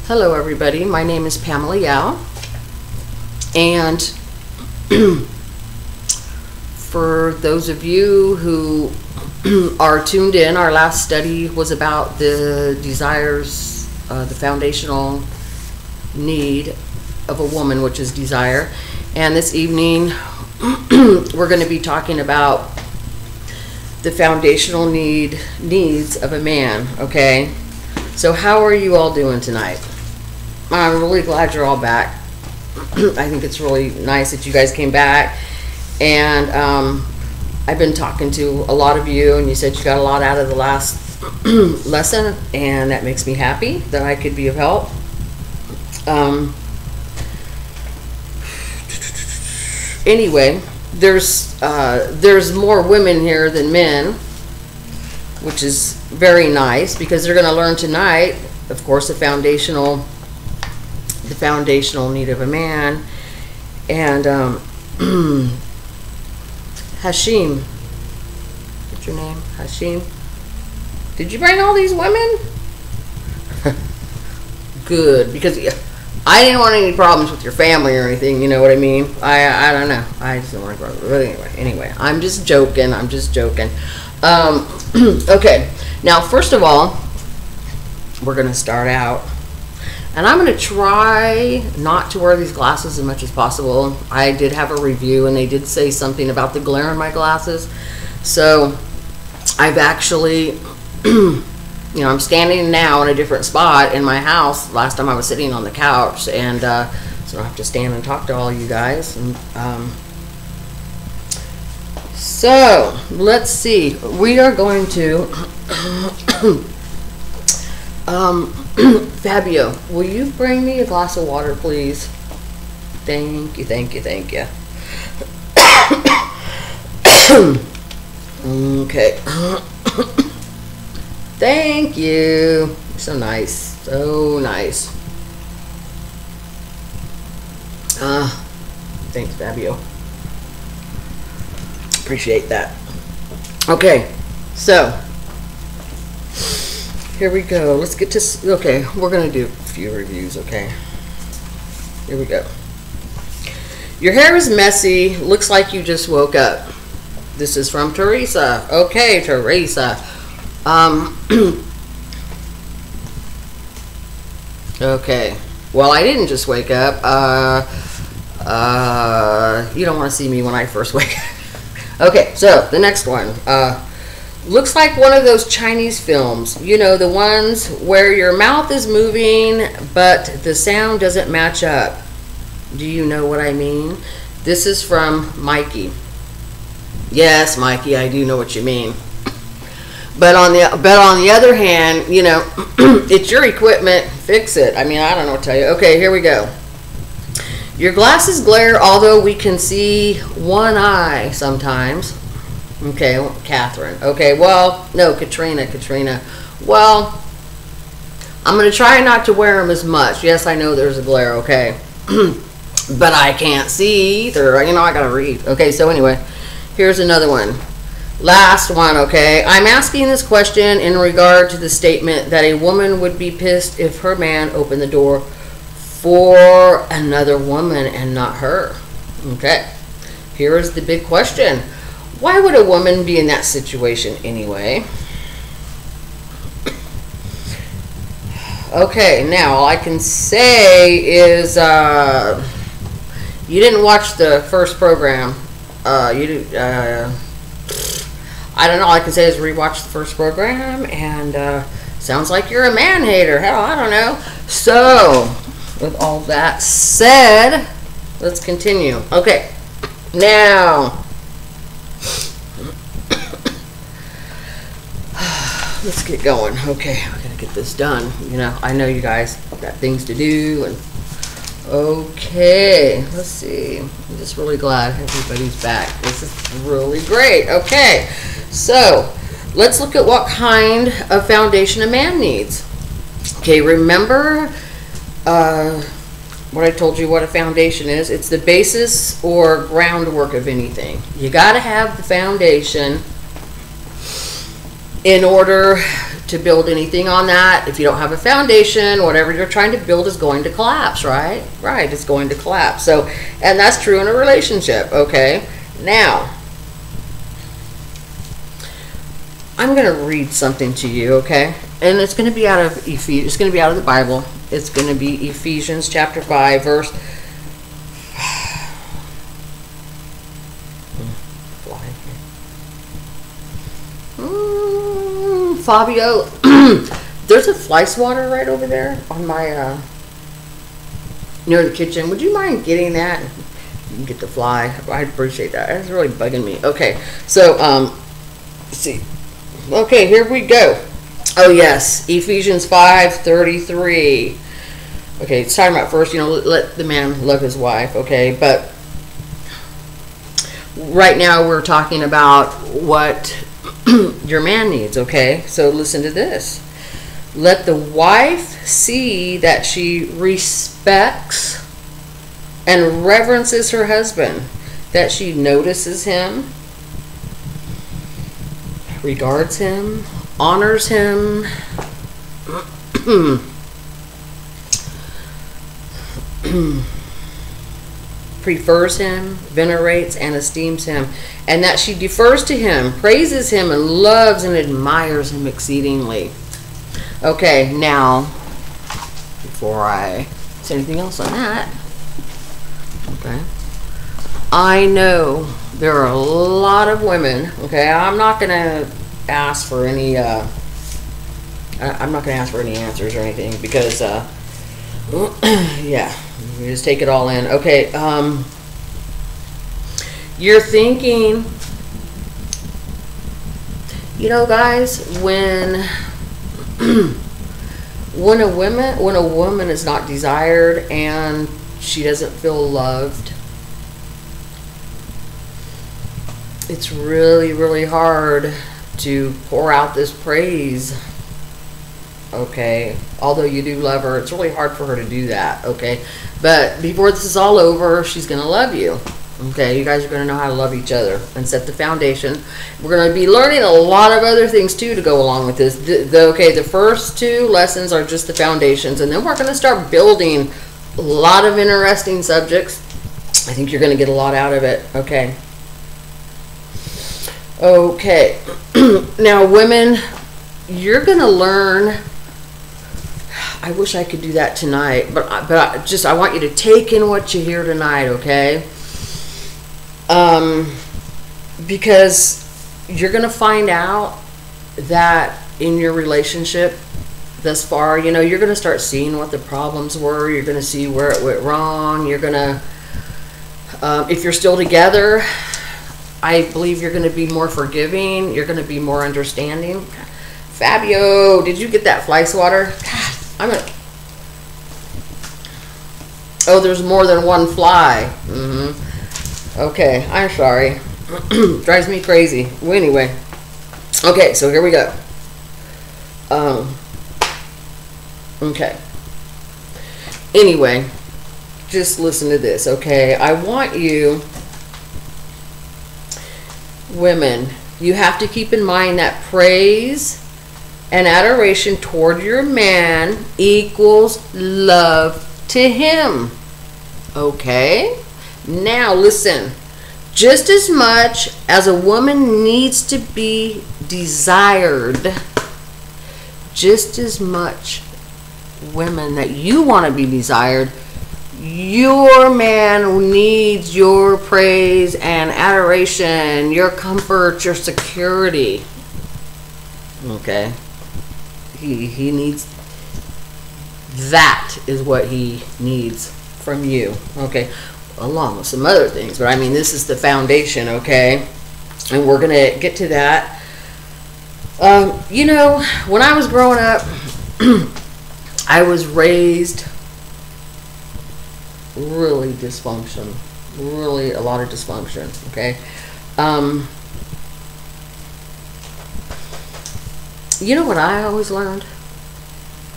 Hello everybody, my name is Pamela Yao, and for those of you who are tuned in, our last study was about the desires, the foundational need of a woman, which is desire. And this evening we're going to be talking about the foundational needs of a man. Okay, so how are you all doing tonight? I'm really glad you're all back. I think it's really nice that you guys came back, and I've been talking to a lot of you, and you said you got a lot out of the last lesson, and that makes me happy that I could be of help. Anyway, there's more women here than men, which is very nice, because they're going to learn tonight, of course, the foundational need of a man. And Hashim, what's your name? Hashim, did you bring all these women? Good, because I didn't want any problems with your family or anything, you know what I mean? I don't know, I just don't want to grow. But anyway, I'm just joking. Okay, now first of all, we're going to start out, and I'm going to try not to wear these glasses as much as possible. I did have a review, and they did say something about the glare in my glasses. So I've actually, I'm standing now in a different spot in my house. Last time I was sitting on the couch, and so I don't have to stand and talk to all you guys. And so let's see. We are going to Fabio, will you bring me a glass of water, please? Thank you. Okay. Thank you. So nice. Thanks, Fabio. Appreciate that. Okay, so here we go. Let's get to, okay, we're going to do a few reviews, okay? Here we go. Your hair is messy. Looks like you just woke up. This is from Teresa. Okay, Teresa. Okay. Well, I didn't just wake up. You don't want to see me when I first wake up. Okay, so the next one. Looks like one of those Chinese films. You know, the ones where your mouth is moving, but the sound doesn't match up. Do you know what I mean? This is from Mikey. Yes, Mikey, I do know what you mean. But on the other hand, you know, it's your equipment. Fix it. I mean, I don't know what to tell you. Okay, here we go. Your glasses glare, although we can see one eye sometimes. Okay, Catherine. Okay, well, no, Katrina. Well, I'm going to try not to wear them as much. Yes, I know there's a glare, okay. But I can't see either. You know, I got to read. Okay, so anyway, here's another one. Last one, okay. I'm asking this question in regard to the statement that a woman would be pissed if her man opened the door for another woman and not her. Okay, here is the big question. Why would a woman be in that situation anyway? Okay, now all I can say is you didn't watch the first program. I don't know. All I can say is rewatch the first program, and sounds like you're a man hater. Hell, I don't know. So, with all that said, let's continue. Okay, now let's get going. Okay, we're gonna get this done. You know, I know you guys got things to do, and okay, let's see. I'm just really glad everybody's back. This is really great. Okay, so let's look at what kind of foundation a man needs. Okay, remember what I told you what a foundation is? It's the basis or groundwork of anything. You got to have the foundation in order to build anything on that. If you don't have a foundation, whatever you're trying to build is going to collapse, right? Right, it's going to collapse. So, and that's true in a relationship, okay? Now, I'm going to read something to you, okay? And it's going to be out of it's going to be out of the Bible. It's going to be Ephesians chapter 5, verse Fabio, there's a fly swatter right over there on my near the kitchen. Would you mind getting that? You can get the fly. I'd appreciate that. It's really bugging me. Okay, so let's see. Okay, here we go. Oh yes, Ephesians 5:33. Okay, it's talking about first, let the man love his wife. Okay, but right now we're talking about what your man needs, okay? So listen to this. Let the wife see that she respects and reverences her husband, that she notices him, regards him, honors him, prefers him, venerates and esteems him, and that she defers to him, praises him, and loves and admires him exceedingly. Okay, now, before I say anything else on that, okay, I know there are a lot of women, okay, I'm not going to ask for any, I'm not going to ask for any answers or anything, because, yeah, you just take it all in. Okay, you're thinking, guys, when a woman is not desired and she doesn't feel loved, it's really, really hard to pour out this praise. Okay, although you do love her, it's really hard for her to do that. Okay, but before this is all over, she's gonna love you. Okay, you guys are gonna know how to love each other and set the foundation. We're gonna be learning a lot of other things too to go along with this. The first two lessons are just the foundations, and then we're gonna start building a lot of interesting subjects. I think you're gonna get a lot out of it. Okay. Okay. Now, women, you're gonna learn. I wish I could do that tonight, but I want you to take in what you hear tonight, okay? Because you're gonna find out that in your relationship thus far, you're gonna start seeing what the problems were. You're gonna see where it went wrong. You're gonna, if you're still together, I believe you're gonna be more forgiving. You're gonna be more understanding. Fabio, did you get that fly swatter? God, oh, there's more than one fly. Okay, I'm sorry. Drives me crazy. Well, anyway. Okay, so here we go. Okay. Anyway, just listen to this, okay? I want you, women, you have to keep in mind that praise and adoration toward your man equals love to him. Okay? Now listen. Just as much as a woman needs to be desired, just as much, women, that you want to be desired, your man needs your praise and adoration, your comfort, your security. Okay? He needs, that is what he needs from you. Okay? Along with some other things, but I mean, this is the foundation, okay? And we're gonna get to that. When I was growing up, I was raised really dysfunction, really a lot of dysfunction, okay? You know what I always learned?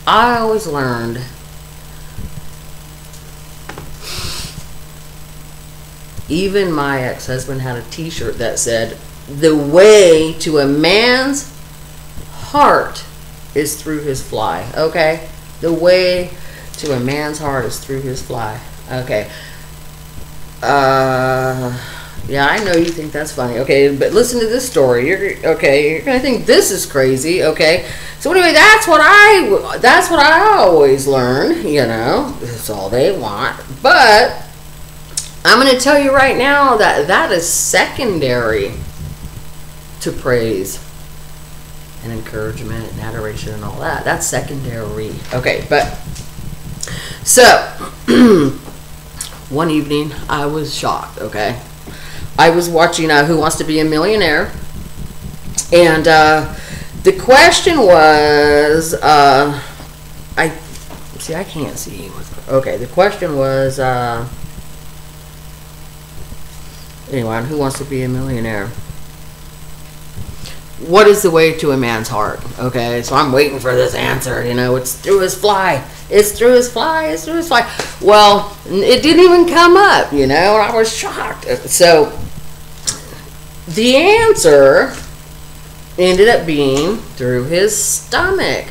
I always learned even my ex-husband had a t-shirt that said, "The way to a man's heart is through his fly, okay? The way to a man's heart is through his fly, okay? Yeah, I know you think that's funny, okay? But listen to this story. You're gonna think this is crazy, okay? So anyway, that's what I always learn, you know. That's all they want. But I'm gonna tell you right now that that is secondary to praise and encouragement and adoration and all that. That's secondary. Okay, but so one evening I was shocked, okay? I was watching Who Wants to Be a Millionaire, and the question was, I can't see. Okay, the question was, anyway, Who Wants to Be a Millionaire? What is the way to a man's heart? Okay, so I'm waiting for this answer. You know, it's through his fly. It's through his fly. It's through his fly. Well, it didn't even come up, you know, and I was shocked. So the answer ended up being through his stomach,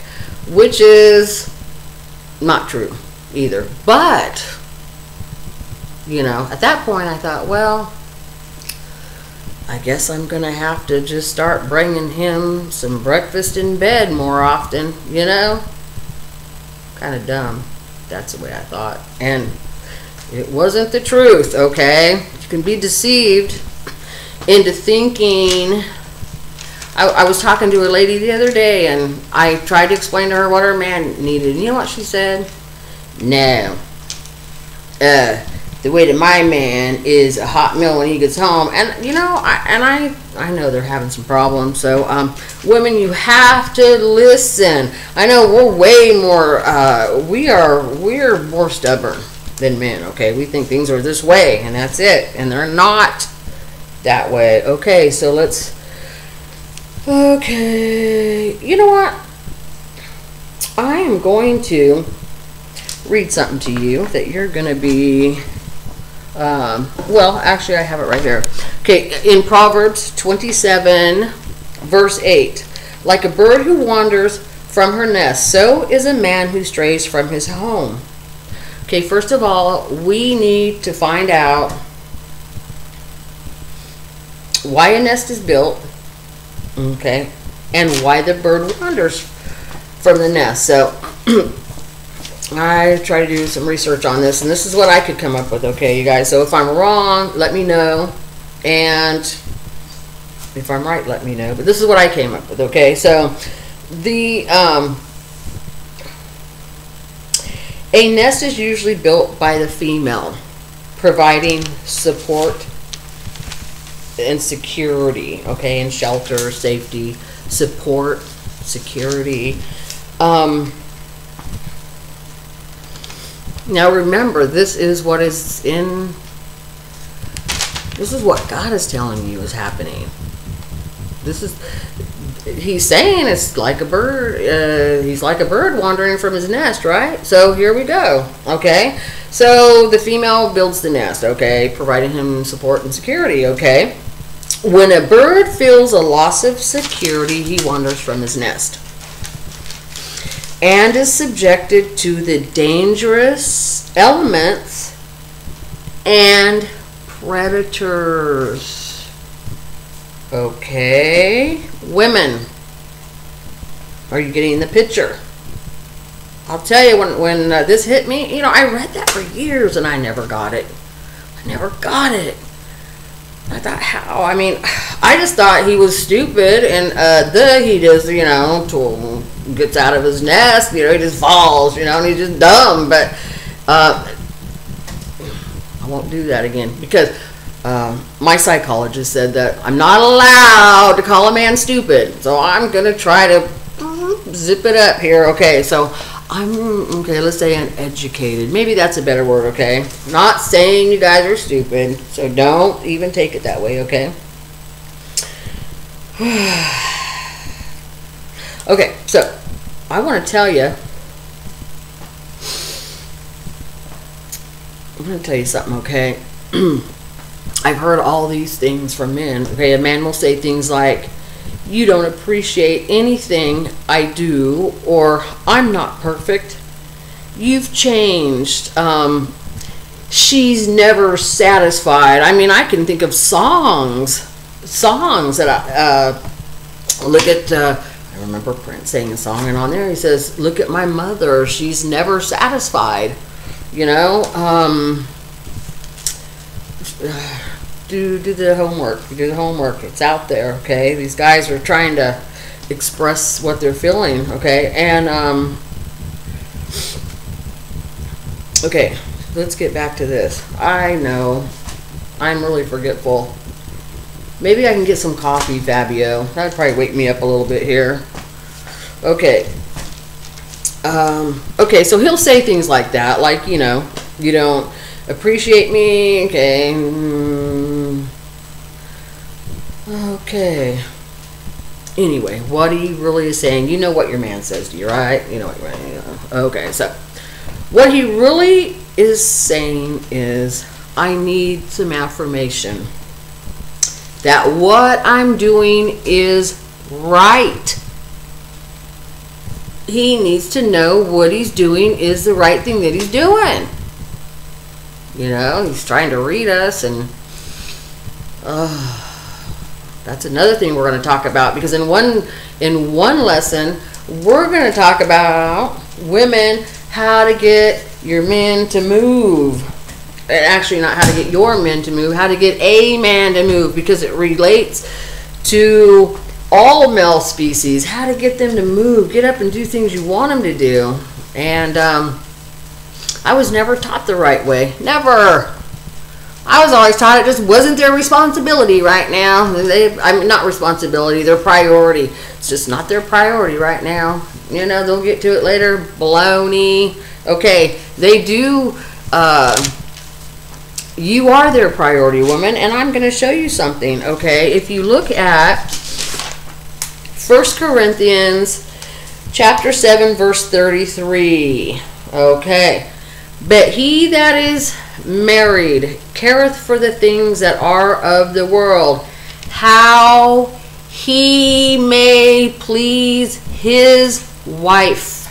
which is not true either. But, you know, at that point I thought, well, I guess I'm going to have to just start bringing him some breakfast in bed more often, you know? Kind of dumb. That's the way I thought. And it wasn't the truth, okay? You can be deceived into thinking. I was talking to a lady the other day, and I tried to explain to her what her man needed. And you know what she said? No. The way to my man is a hot meal when he gets home. And you know, I know they're having some problems. So women, you have to listen. I know we're way more we're more stubborn than men, okay? We think things are this way and that's it, and they're not that way. Okay, so you know what, I am going to read something to you that you're gonna be well, actually I have it right here. Okay, in Proverbs 27 verse 8, like a bird who wanders from her nest, so is a man who strays from his home. Okay, first of all, we need to find out why a nest is built, okay, and why the bird wanders from the nest. So I try to do some research on this, and this is what I could come up with, okay, you guys? So if I'm wrong, let me know, and if I'm right, let me know. But this is what I came up with, okay? So the a nest is usually built by the female, providing support and security, okay, and shelter, safety, support, security. Now remember, this is what God is telling you is happening. He's saying it's like a bird, he's like a bird wandering from his nest, right? So here we go, okay? So the female builds the nest, okay, providing him support and security, okay? When a bird feels a loss of security, he wanders from his nest and is subjected to the dangerous elements and predators. Okay, women, are you getting the picture? I'll tell you, when this hit me, you know, I read that for years and I never got it. I thought, how? I mean, I just thought he was stupid, and he just, you know, gets out of his nest, you know, he just falls, you know, and he's just dumb. But I won't do that again, because my psychologist said that I'm not allowed to call a man stupid, so I'm gonna try to zip it up here. Okay, so let's say uneducated. Maybe that's a better word, okay? Not saying you guys are stupid, so don't even take it that way, okay? Okay, so I want to tell you, I'm going to tell you something, okay? I've heard all these things from men. Okay, a man will say things like, You don't appreciate anything I do, or I'm not perfect. You've changed. She's never satisfied. I mean, I can think of songs that I look at. I remember Prince saying a song, and on there he says, "Look at my mother. She's never satisfied." You know, do the homework. Do the homework. It's out there. Okay, these guys are trying to express what they're feeling. Okay, and okay. Let's get back to this. I know I'm really forgetful. Maybe I can get some coffee, Fabio. That'd probably wake me up a little bit here. Okay. Okay, so he'll say things like that, like, you know, you don't appreciate me. Okay. Okay. Anyway, what he really is saying, you know what your man says to you, right? You know what your man. Okay, so what he really is saying is, I need some affirmation that what I'm doing is right. He needs to know what he's doing is the right thing that he's doing. You know, he's trying to read us, and that's another thing we're going to talk about, because in one lesson we're going to talk about women, how to get your men to move. Actually, not how to get your men to move, how to get a man to move, because it relates to all male species. How to get them to move, get up and do things you want them to do. And I was never taught the right way. Never. I was always taught it just wasn't their responsibility right now. I mean, not responsibility, their priority. It's just not their priority right now. You know, they'll get to it later. Baloney. Okay, they do. You are their priority, woman, and I'm going to show you something. Okay, if you look at 1 Corinthians chapter 7, verse 33. Okay, but he that is married careth for the things that are of the world, how he may please his wife.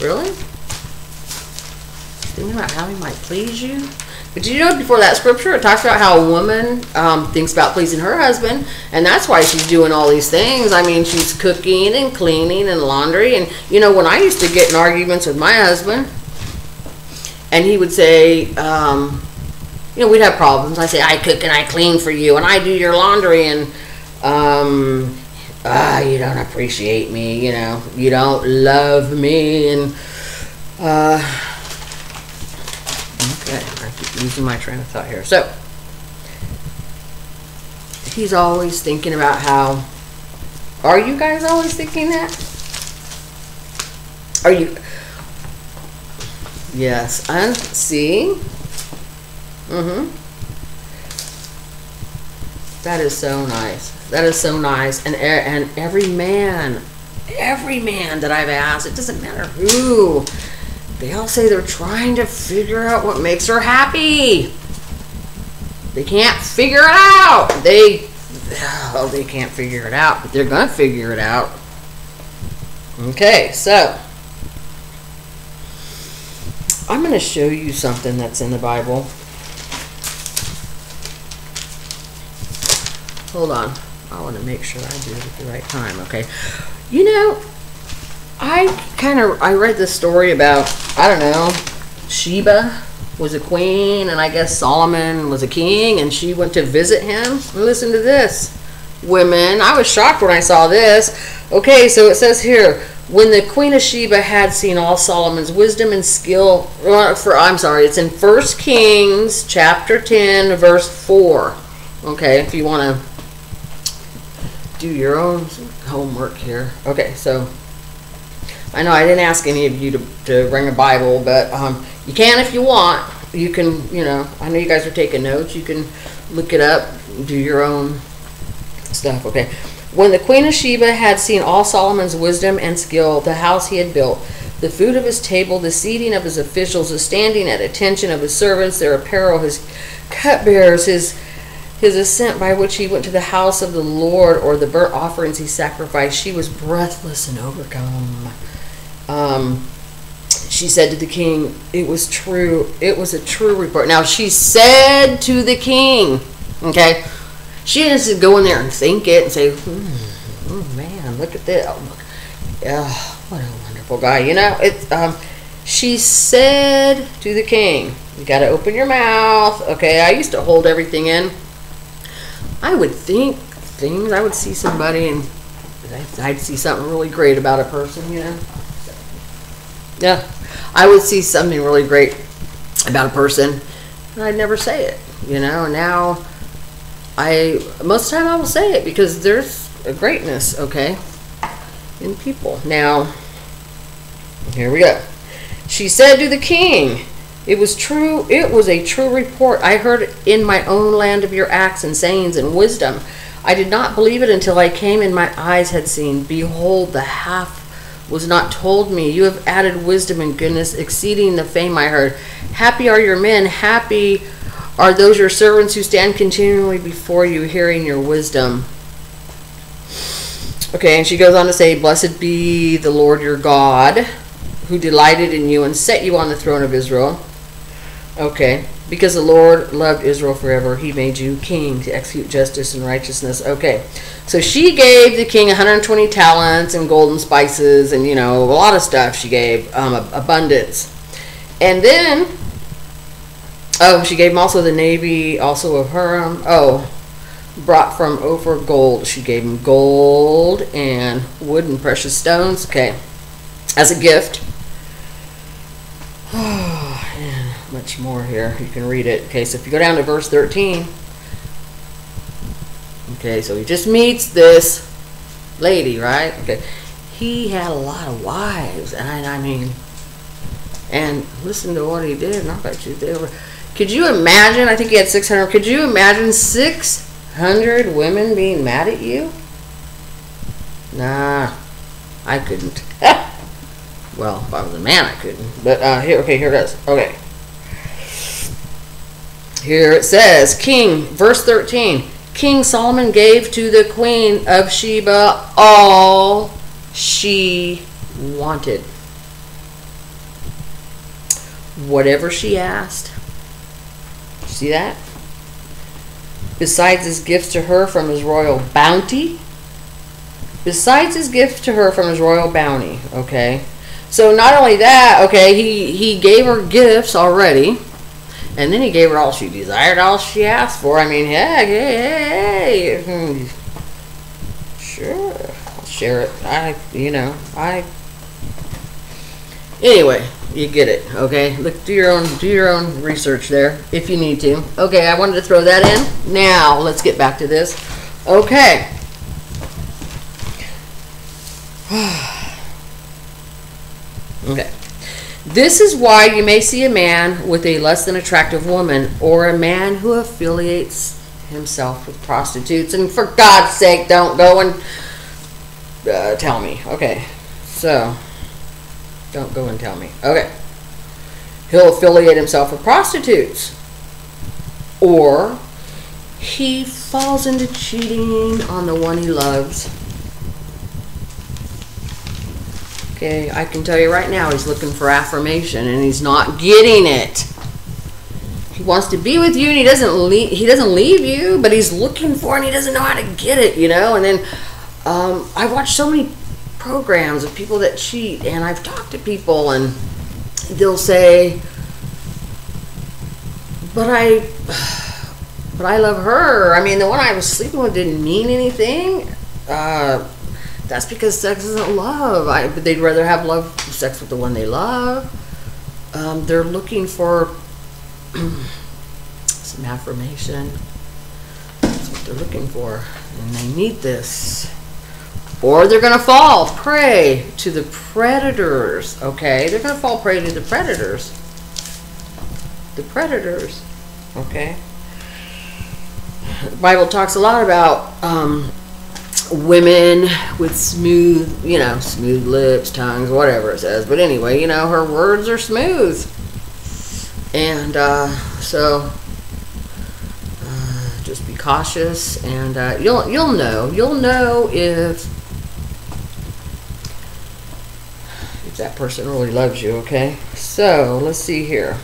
Really? Thinking about how he might please you? But did you know before that scripture it talks about how a woman thinks about pleasing her husband, and that's why she's doing all these things. I mean, she's cooking and cleaning and laundry. And you know, when I used to get in arguments with my husband, and he would say, you know, we'd have problems. I say, I cook and I clean for you, and I do your laundry, and you don't appreciate me, you know, you don't love me, and okay, I keep losing my train of thought here. So he's always thinking about how, are you guys always thinking that? Are you? Yes, and see, that is so nice. That is so nice. And every man that I've asked, it doesn't matter who, they all say they're trying to figure out what makes her happy. They can't figure it out. They can't figure it out, but they're going to figure it out. Okay, so I'm going to show you something that's in the Bible. Hold on. I want to make sure I do it at the right time, okay? You know, I read this story about, I don't know, Sheba was a queen, and I guess Solomon was a king, and she went to visit him. Listen to this, women. I was shocked when I saw this. Okay, so it says here, when the Queen of Sheba had seen all Solomon's wisdom and skill, it's in 1 Kings chapter 10, verse 4. Okay, if you want to do your own homework here. Okay, so I know I didn't ask any of you to bring a Bible, but you can if you want. You can, you know, I know you guys are taking notes. You can look it up, do your own stuff. Okay. When the Queen of Sheba had seen all Solomon's wisdom and skill, the house he had built, the food of his table, the seating of his officials, the standing at attention of his servants, their apparel, his cupbearers, his his ascent by which he went to the house of the Lord, or the burnt offerings he sacrificed, she was breathless and overcome. She said to the king, it was true. It was a true report. Now, she said to the king, okay? She didn't just go in there and think it and say, oh man, look at this. Oh, look. What a wonderful guy. You know, she said to the king, you got to open your mouth. Okay, I used to hold everything in. I would think things. I would see somebody and I'd see something really great about a person, you know. Yeah, I would see something really great about a person, and I'd never say it, you know. Now, most of the time I will say it because there's a greatness, okay, in people. Now, here we go. She said to the king, it was true. It was a true report. I heard in my own land of your acts and sayings and wisdom. I did not believe it until I came and my eyes had seen. Behold, the half was not told me. You have added wisdom and goodness, exceeding the fame I heard. Happy are your men, happy are those your servants who stand continually before you, hearing your wisdom. Okay, and she goes on to say, blessed be the Lord your God, who delighted in you and set you on the throne of Israel. Okay, because the Lord loved Israel forever, he made you king to execute justice and righteousness. Okay, so she gave the king 120 talents and golden spices and, you know, a lot of stuff she gave, abundance. And then, she gave him also the navy, also of Huram. Brought from Ophir gold. She gave him gold and wood and precious stones. Okay, as a gift. And much more here. You can read it. Okay, so if you go down to verse 13. Okay, so he just meets this lady, right? Okay, he had a lot of wives, and I mean, and listen to what he did. And I bet you they were. Could you imagine? I think he had 600. Could you imagine 600 women being mad at you? Nah, I couldn't. Well, if I was a man, I couldn't. But here it is. Okay. Here it says, verse 13. King Solomon gave to the queen of Sheba all she wanted. Whatever she asked. See that? Besides his gifts to her from his royal bounty. Besides his gifts to her from his royal bounty. Okay. So not only that, okay, he gave her gifts already. And then he gave her all she desired, all she asked for. I mean, hey. Sure. I'll share it. Anyway, you get it, okay? Look, do your own research there if you need to. Okay, I wanted to throw that in. Now, let's get back to this. Okay. Okay. This is why you may see a man with a less than attractive woman, or a man who affiliates himself with prostitutes. And for God's sake, don't go and tell me. Okay, so don't go and tell me. Okay, he'll affiliate himself with prostitutes, or he falls into cheating on the one he loves. Okay, I can tell you right now, he's looking for affirmation, and he's not getting it. He wants to be with you, and he doesn't leave you, but he's looking for it, and he doesn't know how to get it, you know. And then I've watched so many programs of people that cheat, and I've talked to people, and they'll say, but I love her. I mean, the one I was sleeping with didn't mean anything. That's because sex isn't love. But they'd rather have sex with the one they love. They're looking for some affirmation. That's what they're looking for. And they need this. Or they're going to fall prey to the predators. Okay? They're going to fall prey to the predators. The predators. Okay? The Bible talks a lot about women with smooth lips, tongues, whatever it says. But anyway, her words are smooth. And just be cautious, and you'll know if that person really loves you. Okay, so let's see here.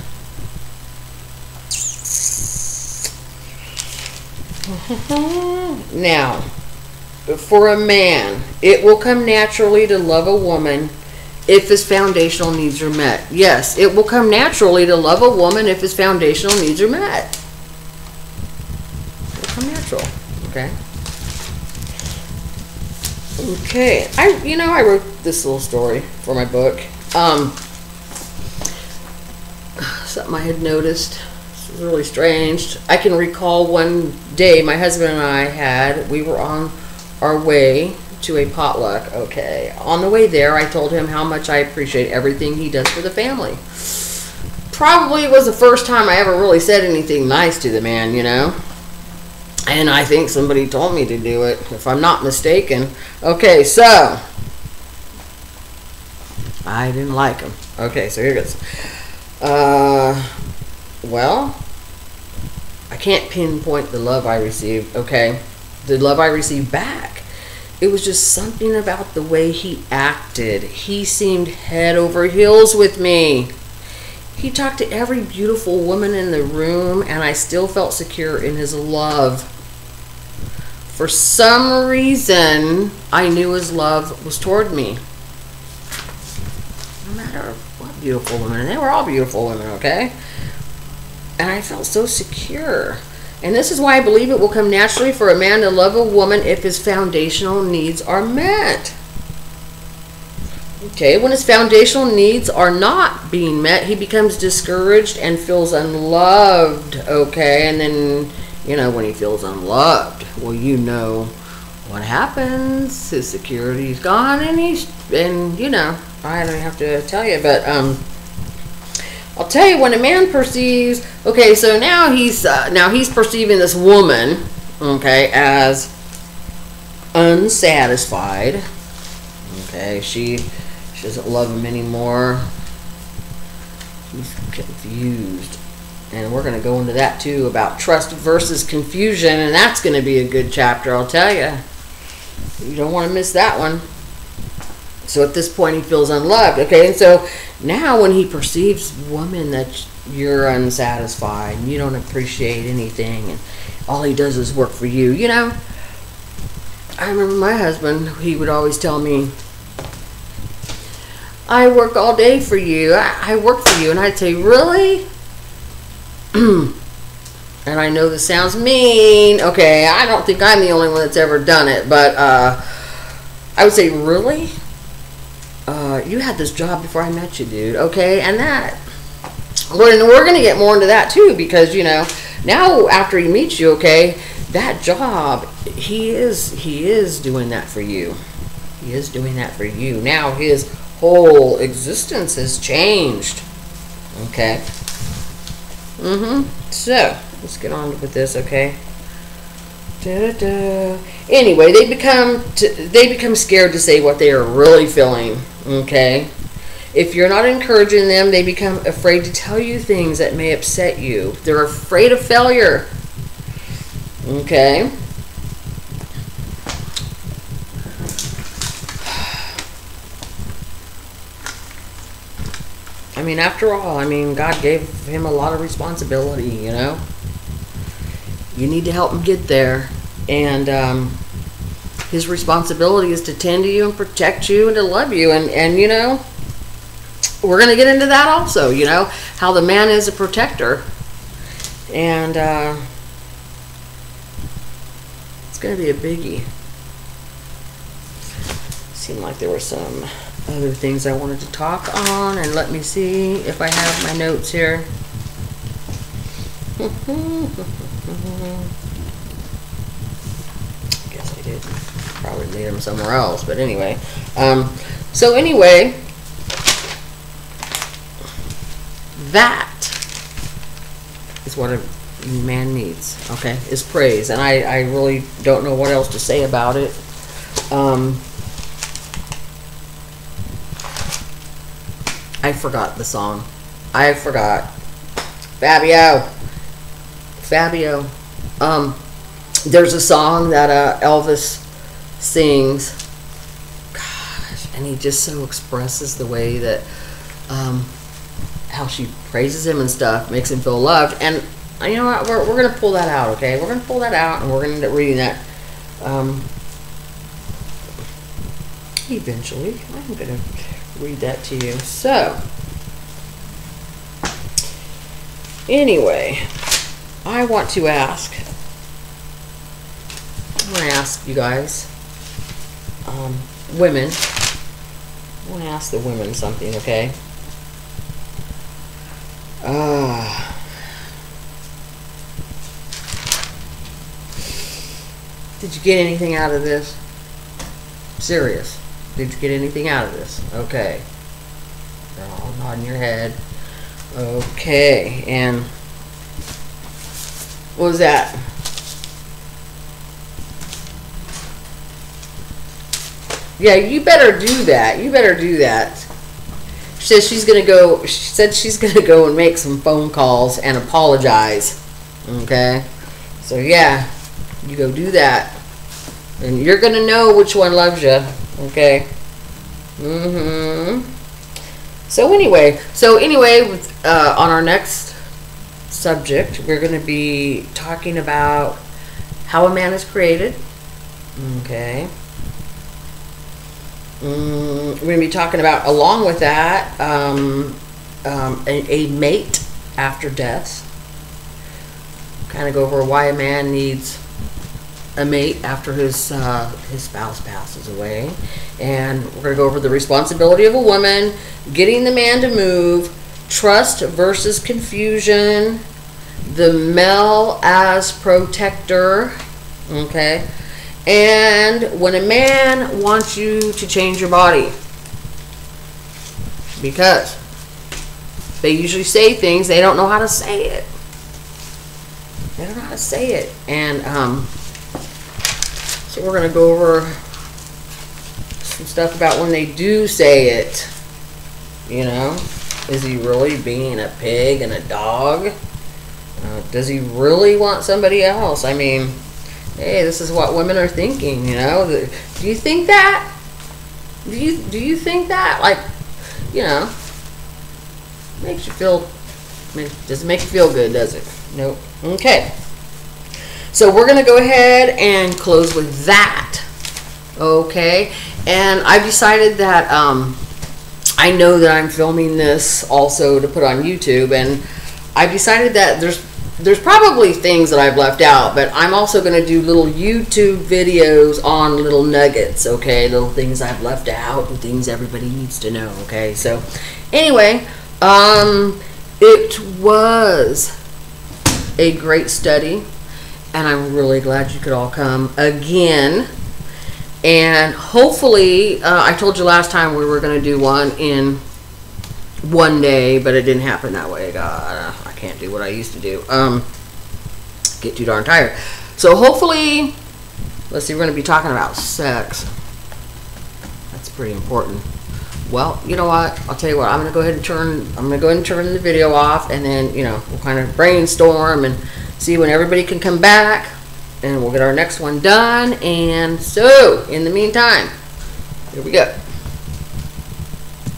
Now, for a man, it will come naturally to love a woman if his foundational needs are met. Yes, it will come naturally to love a woman if his foundational needs are met. It will come natural. Okay. Okay. I wrote this little story for my book. Something I had noticed. This was really strange. I can recall one day my husband and we were on our way to a potluck. Okay. On the way there, I told him how much I appreciate everything he does for the family. Probably was the first time I ever really said anything nice to the man, And I think somebody told me to do it, if I'm not mistaken. Okay, so I didn't like him. Okay, so here it goes. Well, I can't pinpoint the love I received, okay? The love I received back. It was just something about the way he acted. He seemed head over heels with me. He talked to every beautiful woman in the room, and I still felt secure in his love. For some reason, I knew his love was toward me. No matter what beautiful women, and they were all beautiful women, okay? And I felt so secure. And this is why I believe it will come naturally for a man to love a woman if his foundational needs are met. Okay, when his foundational needs are not being met, he becomes discouraged and feels unloved. Okay, and then, when he feels unloved, well, what happens. His security's gone, and I don't have to tell you, but I'll tell you, when a man perceives, okay, so now he's perceiving this woman, okay, as unsatisfied. Okay, she doesn't love him anymore. He's confused. And we're going to go into that too, about trust versus confusion, and that's going to be a good chapter, I'll tell you. You don't want to miss that one. So at this point, he feels unloved. Okay, and so now when he perceives, woman, that you're unsatisfied and you don't appreciate anything, and all he does is work for you, I remember my husband, he would always tell me, I work all day for you. I work for you. And I'd say, really? And I know this sounds mean. Okay, I don't think I'm the only one that's ever done it. But I would say, really? You had this job before I met you, dude. Okay, and that. We're going to get more into that, too. Because, now after he meets you, okay, that job, he is doing that for you. He is doing that for you. Now his whole existence has changed. Okay. So let's get on with this. Okay. Anyway, they become scared to say what they are really feeling. Okay. If you're not encouraging them, they become afraid to tell you things that may upset you. They're afraid of failure. Okay. I mean, after all, God gave him a lot of responsibility, You need to help him get there. And his responsibility is to tend to you and protect you and to love you. And we're going to get into that also, how the man is a protector. And it's going to be a biggie. Seemed like there were some other things I wanted to talk on, and let me see if I have my notes here. Guess I did. Probably laid them somewhere else, but anyway. So anyway, that is what a man needs, okay, is praise. And I really don't know what else to say about it. I forgot the song. Fabio. there's a song that Elvis sings. Gosh, and he just so expresses the way that how she praises him and stuff, makes him feel loved. And you know what? We're gonna pull that out, okay? We're gonna pull that out, and we're gonna end up reading that eventually. I'm gonna read that to you. So, anyway, I want to ask. I'm gonna ask you guys, women. I want to ask the women something, okay? Did you get anything out of this? Serious. Did you get anything out of this? Okay. You're all nodding your head. Okay. And what was that? Yeah, you better do that. You better do that. She says she's gonna go. She said she's gonna go and make some phone calls and apologize. Okay. So yeah, you go do that, and you're gonna know which one loves you. Okay. So anyway, on our next subject, we're gonna be talking about how a man is created. Okay. We're going to be talking about, along with that, a mate after death. Kind of go over why a man needs a mate after his spouse passes away. And we're going to go over the responsibility of a woman, getting the man to move, trust versus confusion, the male as protector, okay? And when a man wants you to change your body, because they usually say things, they don't know how to say it. They don't know how to say it. And so we're going to go over some stuff about when they do say it. You know, is he really being a pig and a dog? Does he really want somebody else? I mean, hey, this is what women are thinking, you know. Do you think that? Do you think that? Like, you know, makes you feel, doesn't make you feel good, does it? Nope. Okay. So we're going to go ahead and close with that. Okay. And I've decided that I know that I'm filming this also to put on YouTube, and I've decided that there's probably things that I've left out, but I'm also going to do little YouTube videos on little nuggets, okay? Little things I've left out and things everybody needs to know, okay? So, anyway, it was a great study, and I'm really glad you could all come again. And hopefully, I told you last time we were going to do one in one day, but it didn't happen that way. God, I can't do what I used to do. Get too darn tired. So hopefully, let's see, we're going to be talking about sex. That's pretty important. Well, you know what? I'll tell you what. I'm going to go ahead and turn the video off, and then, you know, we'll kind of brainstorm and see when everybody can come back, and we'll get our next one done. And so, in the meantime, here we go.